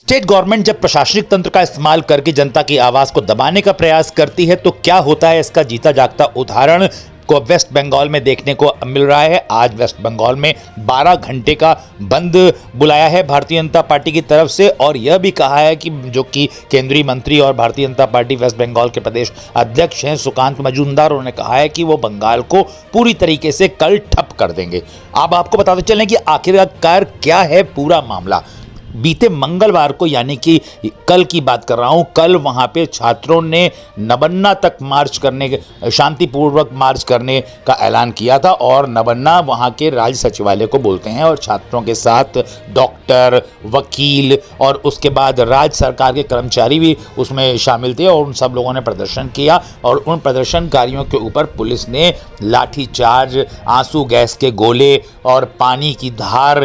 State government जब प्रशासनिक तंत्र का इस्तेमाल करके जनता की आवाज को दबाने का प्रयास करती है तो क्या होता है, इसका जीता जागता उदाहरण को वेस्ट बंगाल में देखने को मिल रहा है। आज वेस्ट बंगाल में 12 घंटे का बंद बुलाया है भारतीय जनता पार्टी की तरफ से और यह भी कहा है कि जो कि केंद्रीय मंत्री और भारतीय जनता पार्टी वेस्ट बंगाल के प्रदेश अध्यक्ष हैं सुकांत मजूमदार, उन्होंने कहा है कि वो बंगाल को पूरी तरीके से कल ठप कर देंगे। अब आपको बताते चलें कि आखिरकार क्या है पूरा मामला। बीते मंगलवार को, यानी कि कल की बात कर रहा हूं, कल वहां पे छात्रों ने नबन्ना तक मार्च करने, शांतिपूर्वक मार्च करने का ऐलान किया था और नबन्ना वहां के राज्य सचिवालय को बोलते हैं और छात्रों के साथ डॉक्टर, वकील और उसके बाद राज्य सरकार के कर्मचारी भी उसमें शामिल थे और उन सब लोगों ने प्रदर्शन किया और उन प्रदर्शनकारियों के ऊपर पुलिस ने लाठीचार्ज, आंसू गैस के गोले और पानी की धार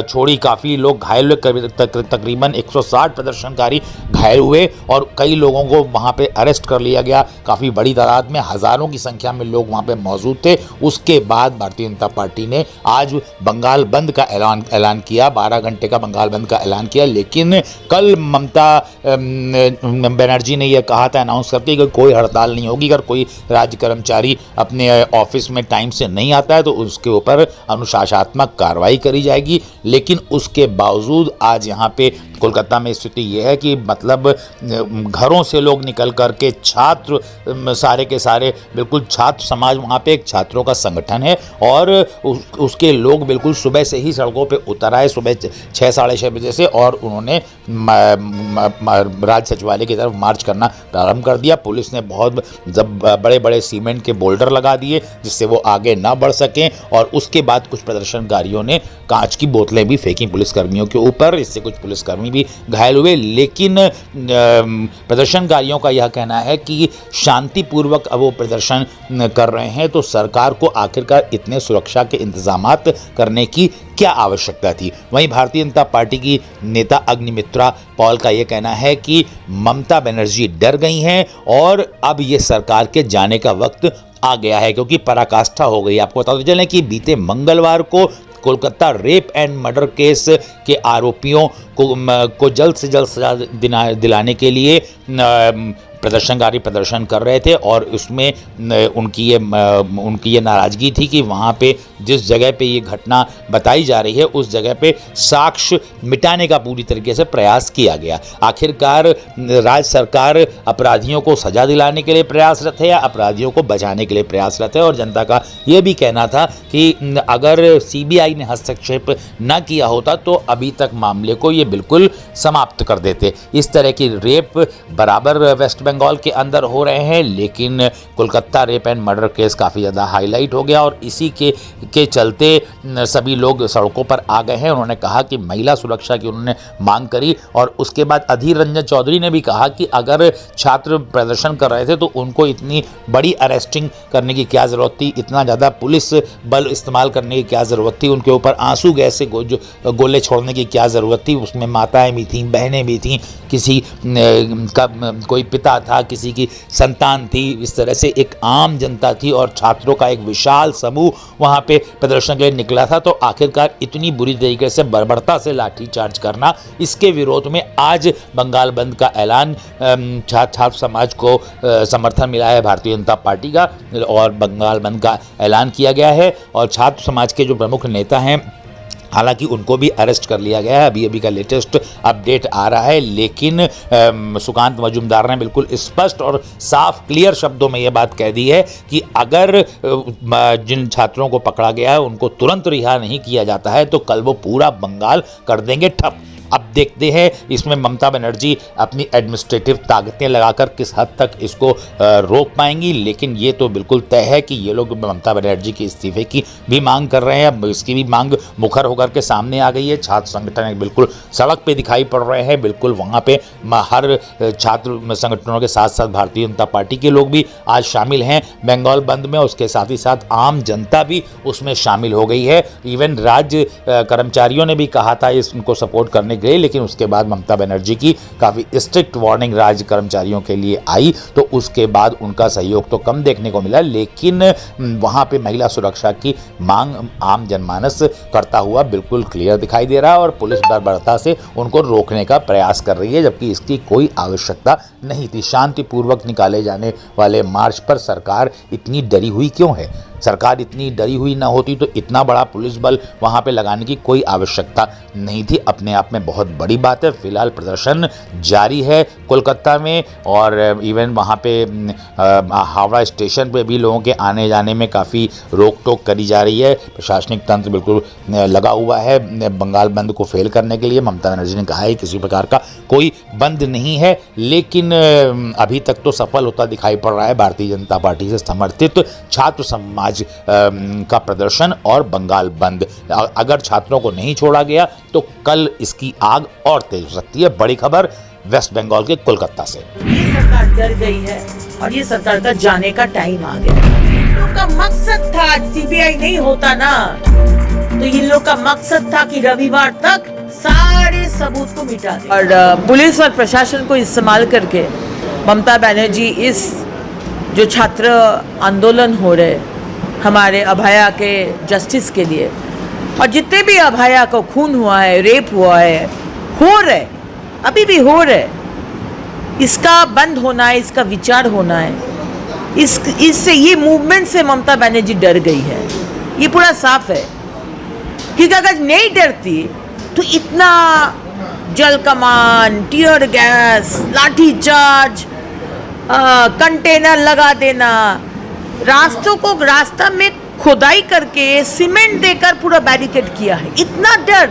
छोड़ी। काफ़ी लोग घायल हुए, तकरीबन 160 प्रदर्शनकारी घायल हुए और कई लोगों को वहां पे अरेस्ट कर लिया गया। काफ़ी बड़ी तादाद में, हज़ारों की संख्या में लोग वहां पे मौजूद थे। उसके बाद भारतीय जनता पार्टी ने आज बंगाल बंद का ऐलान किया, 12 घंटे का बंगाल बंद का ऐलान किया। लेकिन कल ममता बनर्जी ने यह कहा था अनाउंस करके कि कोई हड़ताल नहीं होगी। अगर कोई राज्य कर्मचारी अपने ऑफिस में टाइम से नहीं आता है तो उसके ऊपर अनुशासनात्मक कार्रवाई करी जाएगी। लेकिन उसके बावजूद आज यहाँ पे कोलकाता में स्थिति यह है कि मतलब घरों से लोग निकल करके छात्र, सारे के सारे बिल्कुल छात्र समाज, वहाँ पे एक छात्रों का संगठन है और उसके लोग बिल्कुल सुबह से ही सड़कों पे उतर आए, सुबह 6 साढ़े 6 बजे से, और उन्होंने राज्य सचिवालय की तरफ मार्च करना प्रारंभ कर दिया। पुलिस ने बहुत बड़े बड़े सीमेंट के बोल्डर लगा दिए जिससे वो आगे ना बढ़ सकें और उसके बाद कुछ प्रदर्शनकारियों ने कांच की बोतलें भी फेंकी पुलिसकर्मियों के ऊपर, इससे कुछ पुलिसकर्मी भी घायल हुए। लेकिन प्रदर्शनकारियों का यह कहना है कि शांतिपूर्वक अब वो प्रदर्शन कर रहे हैं तो सरकार को आखिरकार इतने सुरक्षा के इंतजामात करने की क्या आवश्यकता थी। वहीं भारतीय जनता पार्टी की नेता अग्निमित्रा पॉल का यह कहना है कि ममता बनर्जी डर गई हैं और अब ये सरकार के जाने का वक्त आ गया है क्योंकि पराकाष्ठा हो गई। आपको बताते चलें कि बीते मंगलवार को Kolkata rape and murder case के आरोपियों को जल्द से जल्द सजा दिलाने के लिए प्रदर्शनकारी प्रदर्शन कर रहे थे और उसमें उनकी ये नाराज़गी थी कि वहाँ पे जिस जगह पे ये घटना बताई जा रही है उस जगह पे साक्ष्य मिटाने का पूरी तरीके से प्रयास किया गया। आखिरकार राज्य सरकार अपराधियों को सजा दिलाने के लिए प्रयासरत है या अपराधियों को बचाने के लिए प्रयासरत है। और जनता का ये भी कहना था कि अगर सीबीआई ने हस्तक्षेप न किया होता तो अभी तक मामले को ये बिल्कुल समाप्त कर देते। इस तरह की रेप बराबर वेस्ट बंगाल के अंदर हो रहे हैं, लेकिन Kolkata rape and murder case काफ़ी ज़्यादा हाईलाइट हो गया और इसी के चलते सभी लोग सड़कों पर आ गए हैं। उन्होंने कहा कि महिला सुरक्षा की उन्होंने मांग करी और उसके बाद अधीर रंजन चौधरी ने भी कहा कि अगर छात्र प्रदर्शन कर रहे थे तो उनको इतनी बड़ी अरेस्टिंग करने की क्या ज़रूरत थी, इतना ज़्यादा पुलिस बल इस्तेमाल करने की क्या ज़रूरत थी, उनके ऊपर आंसू गैस से गोले छोड़ने की क्या ज़रूरत थी। उसमें माताएँ भी थीं, बहनें भी थीं, किसी का कोई पिता था, किसी की संतान थी, इस तरह से एक आम जनता थी और छात्रों का एक विशाल समूह वहाँ पे प्रदर्शन के लिए निकला था। तो आखिरकार इतनी बुरी तरीके से बर्बरता से लाठीचार्ज करना, इसके विरोध में आज बंगाल बंद का ऐलान, छात्र समाज को समर्थन मिला है भारतीय जनता पार्टी का और बंगाल बंद का ऐलान किया गया है। और छात्र समाज के जो प्रमुख नेता हैं हालांकि उनको भी अरेस्ट कर लिया गया है, अभी का लेटेस्ट अपडेट आ रहा है। लेकिन सुकांत मजूमदार ने बिल्कुल स्पष्ट और साफ क्लियर शब्दों में ये बात कह दी है कि अगर जिन छात्रों को पकड़ा गया है उनको तुरंत रिहा नहीं किया जाता है तो कल वो पूरा बंगाल कर देंगे ठप। अब देखते हैं इसमें ममता बनर्जी अपनी एडमिनिस्ट्रेटिव ताकतें लगाकर किस हद तक इसको रोक पाएंगी। लेकिन ये तो बिल्कुल तय है कि ये लोग ममता बनर्जी के इस्तीफे की भी मांग कर रहे हैं। इसकी भी मांग मुखर होकर के सामने आ गई है। छात्र संगठन बिल्कुल सड़क पे दिखाई पड़ रहे हैं, बिल्कुल वहाँ पे हर छात्र संगठनों के साथ साथ भारतीय जनता पार्टी के लोग भी आज शामिल हैं बंगाल बंद में। उसके साथ ही साथ आम जनता भी उसमें शामिल हो गई है। इवन राज्य कर्मचारियों ने भी कहा था इसको सपोर्ट करने गए, लेकिन उसके बाद ममता बनर्जी की काफ़ी स्ट्रिक्ट वार्निंग राज्य कर्मचारियों के लिए आई, तो उसके बाद उनका सहयोग तो कम देखने को मिला, लेकिन वहाँ पे महिला सुरक्षा की मांग आम जनमानस करता हुआ बिल्कुल क्लियर दिखाई दे रहा है और पुलिस बर्बरता से उनको रोकने का प्रयास कर रही है, जबकि इसकी कोई आवश्यकता नहीं थी। शांतिपूर्वक निकाले जाने वाले मार्च पर सरकार इतनी डरी हुई क्यों है? सरकार इतनी डरी हुई ना होती तो इतना बड़ा पुलिस बल वहाँ पे लगाने की कोई आवश्यकता नहीं थी। अपने आप में बहुत बड़ी बात है। फिलहाल प्रदर्शन जारी है कोलकाता में, और इवन वहाँ पे हावड़ा स्टेशन पे भी लोगों के आने जाने में काफ़ी रोक टोक करी जा रही है। प्रशासनिक तंत्र बिल्कुल लगा हुआ है बंगाल बंद को फेल करने के लिए। ममता बनर्जी ने कहा है किसी प्रकार का कोई बंद नहीं है, लेकिन अभी तक तो सफल होता दिखाई पड़ रहा है भारतीय जनता पार्टी से समर्थित छात्र समाज का प्रदर्शन और बंगाल बंद। अगर छात्रों को नहीं छोड़ा गया तो कल इसकी आग और तेज हो सकती है। बड़ी खबर वेस्ट बंगाल के कोलकाता से। ये सरकार डर गई है और ये सरकार का जाने का टाइम आ गया। इन लोग का मकसद था, सीबीआई नहीं होता ना तो इन लोग का मकसद था कि रविवार तक सारे सबूत को मिटा दे। और पुलिस और प्रशासन को इस्तेमाल करके ममता बनर्जी इस जो छात्र आंदोलन हो रहे हमारे अभया के जस्टिस के लिए, और जितने भी अभया को खून हुआ है, रेप हुआ है, हो रहे अभी भी हो रहे, इसका बंद होना है, इसका विचार होना है। इससे ये मूवमेंट से ममता बनर्जी डर गई है, ये पूरा साफ है। क्योंकि अगर नहीं डरती तो इतना जल कमान, टीयर गैस, लाठी चार्ज, कंटेनर लगा देना, रास्तों को रास्ता में खुदाई करके सीमेंट देकर पूरा बैरिकेड किया है, इतना डर,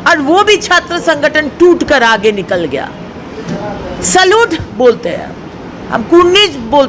और वो भी छात्र संगठन टूट कर आगे निकल गया। सलूट बोलते हैं हम, कुर्निश बोलते हैं।